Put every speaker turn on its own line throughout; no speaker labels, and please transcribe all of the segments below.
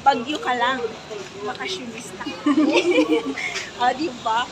Bagyo ka lang. Bakasyonista. O, diba?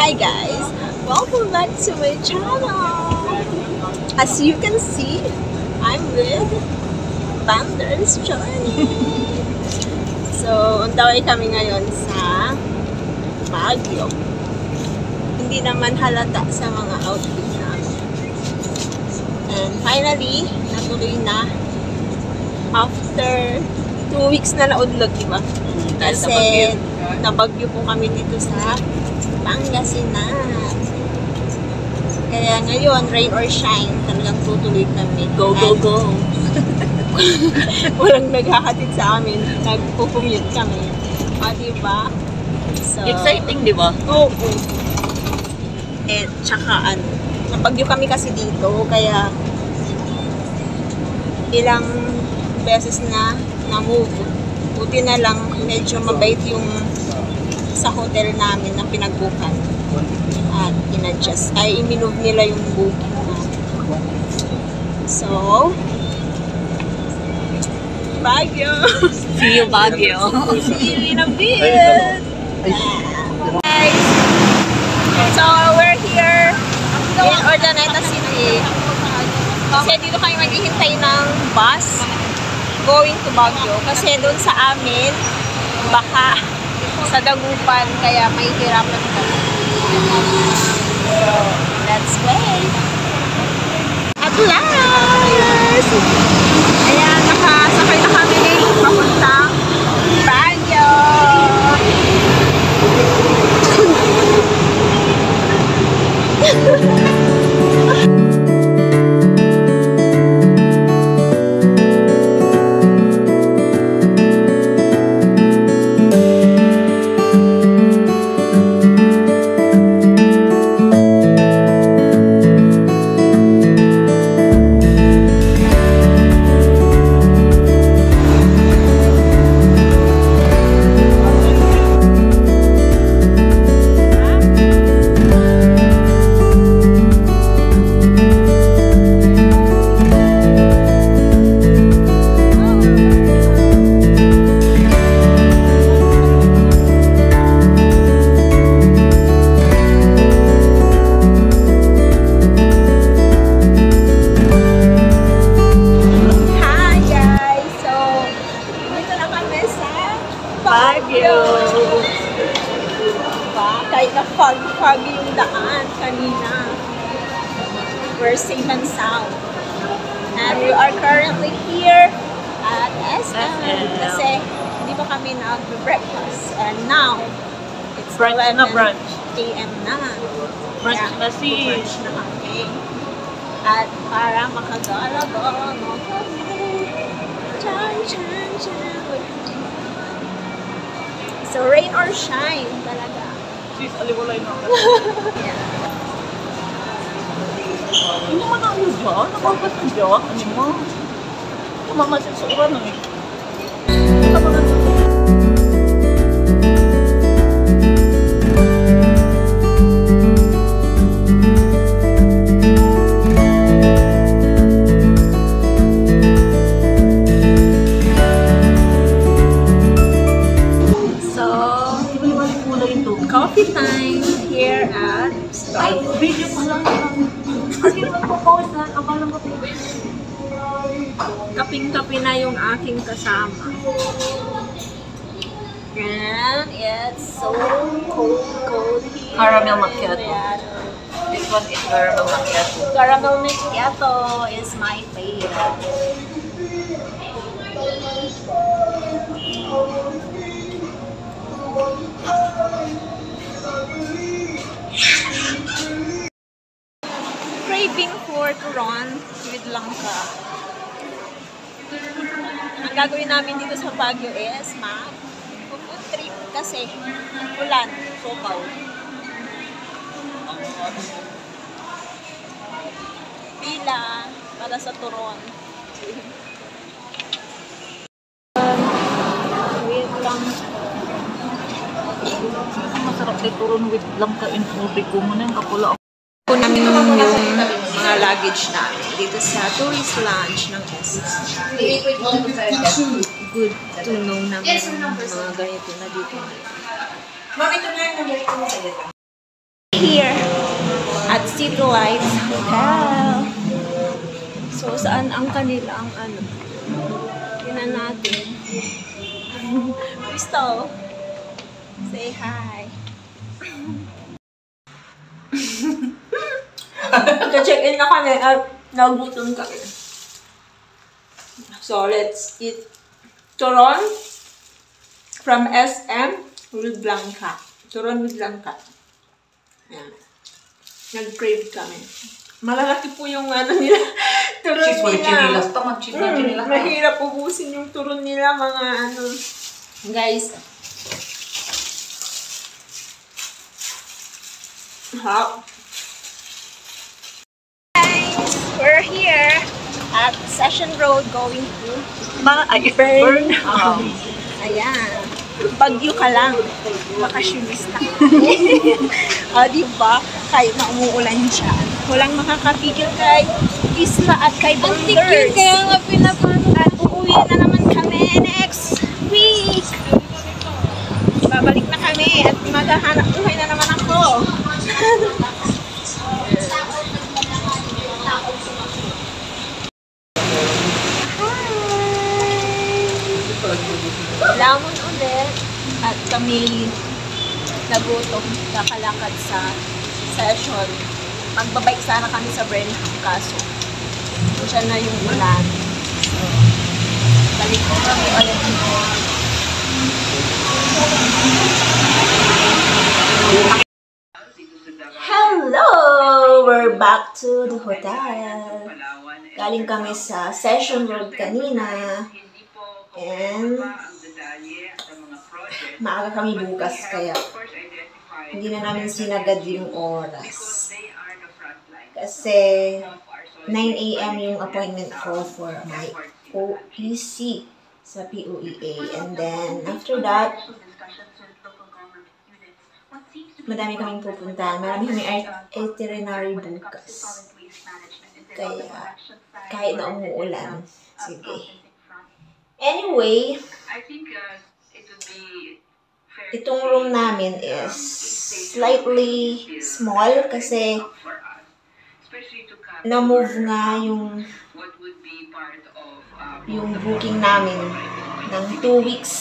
Hi guys, welcome back to my channel. As you can see, I'm with Thunder's Journey. So, untaway kami ngayon sa Baguio. Hindi naman halata sa mga outfit namin. And finally, natuloy na after 2 weeks na naudlog, diba? Kasi nabagyo po kami dito sa Pangasinan. Kaya ngayon, rain or shine, talagang tutuloy kami.
Go, go, go!
Walang naghahatid sa amin. Nagpo-commute kami. O, diba? So,
exciting, diba?
Oo. Eh, tsaka nabagyo kami kasi dito, kaya ilang beses na na-move. Buti na lang, medyo mabait yung sa hotel namin na pinagbukan at in-adjust ay i-move nila yung booking namin. So, Baguio!
See you, Baguio!
See you in a bit! Guys! So, we're here in Urdaneta City. Kasi dito kami maghihintay ng bus going to Baguio. Kasi doon sa amin, baka sa Dagupan, kaya may hirapan kami. So, let's wait. At last! Ayan, nakasakay na kami papuntang Baguio! Kahit na foggy yung daan kanina, we're safe and sound. And we are currently here at SM kasi hindi pa kami nag-breakfast. And now, it's 11 a.m. na.
Brunch na si.
Brunch na kami. At para makagala-gala mo kami. So, rain or shine talaga.
Sis, aliwalay na ako.
Yeah.
Hindi naman ako dyan. Nakapas na dyan. Ano mo? Namamasin sa uran na eh.
Coffee time here at Starbucks.
Video pa lang naman. Kasi magpo-post na. Akala mo po.
Kaping-kapi na yung aking kasama. And it's so cold here.
Caramel macchiato. This one is caramel macchiato.
Caramel macchiato is my favorite. leaving for Turon with Langka. Ang gagawin namin dito sa Baguio is food trip kasi ulan. Sopaw. Pila para sa Turon. With Langka.
Masarap na turon with Langka in ube ko mo na yung kapula.
Po namin yung mga luggage namin dito sa tourist lounge ng SS. Good to know naman mga ganito na dito. Here at City Lights Hotel. So saan ang kanilang Tingnan natin. Crystal, say hi. Nagka-check-in na kami at nagutom kami. So, let's eat turon from SM with Langka. Turon with Langka. Ayan. Nag-crave kami. Malalaki po yung nila. Turon
Cheese
nila.
chinilas. Tama, cheese chinilas.
Mahirap ubusin yung turon nila, mga Guys. Hop. We're here at Session Road going to Burn. Ayan. Bagyo ka lang. Bakasyonista. O, diba? Kahit na umuulan siya. Walang makakapigil kay Isla at kay Boulders.
Kaya nga pinapano.
At uuwi na naman kami next week. Babalik na kami at maghahanap buhay na naman ako. Lamon ulit at kami nagutom kakalakad sa session. Magbabike sana kami sa Brenham kaso siya na yung ulan. So, balik ko kami ulit. Hello! We're back to the hotel. Galing kami sa Session Road kanina. And maaga kami bukas kaya hindi na namin sinagad yung oras. Kasi 9 AM yung appointment ko for my OEC sa POEA. And then after that, madami kaming pupuntahan. Marami kaming itinerary bukas. Kaya kahit na umuulan, sige. Anyway, itong room namin is slightly small kasi na-move nga yung booking namin ng 2 weeks.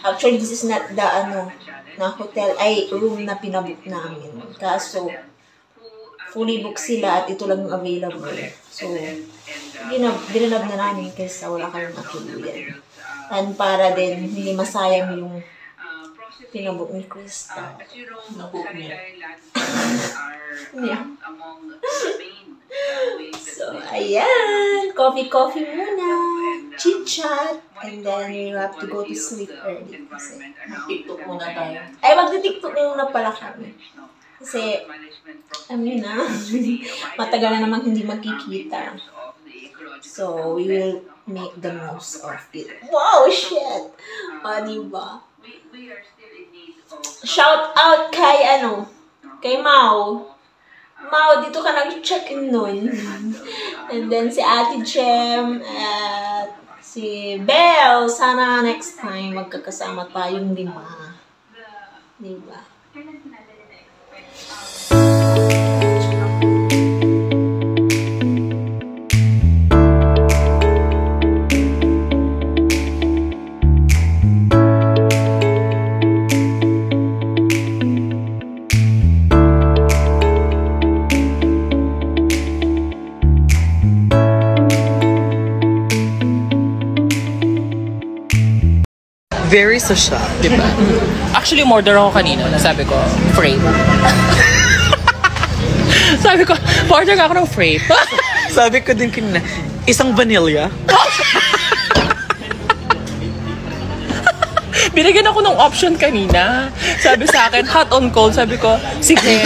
Actually, this is not the na hotel, ay room na pinabook namin. Kaso, fully booked sila at ito lang yung available. So, binanab na namin kasi wala kayong matuluyan. And para din, hindi masayang yung pinabook ni Krista.
Nabook niya.
Yeah. So, ayan. Coffee muna. Chit-chat. And then, you have to go to sleep early. Kasi,
TikTok muna tayo.
ay, magti-TikTok muna pala kami. Kasi, na, matagal na namang hindi magkikita. So, we will make the most of it. Wow, shit! O, diba? Shout out kay, kay Mau. Mau, dito ka nag-check-in nun. And then, si Ate Jem, at si Belle. Sana next time, magkakasama tayong 5. Diba?
Very social, di ba? Actually, umorder ako kanina. Sabi ko, frame. Sabi ko, Order nga ako ng frappe.
Sabi ko din kanina, isang vanilla.
Binigyan ako ng option kanina. Sabi sa akin, hot on cold. Sabi ko, sige.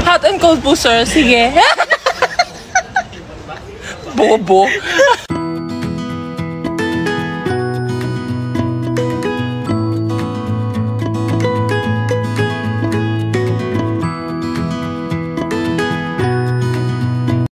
Hot and cold po, sir. Sige. Bobo.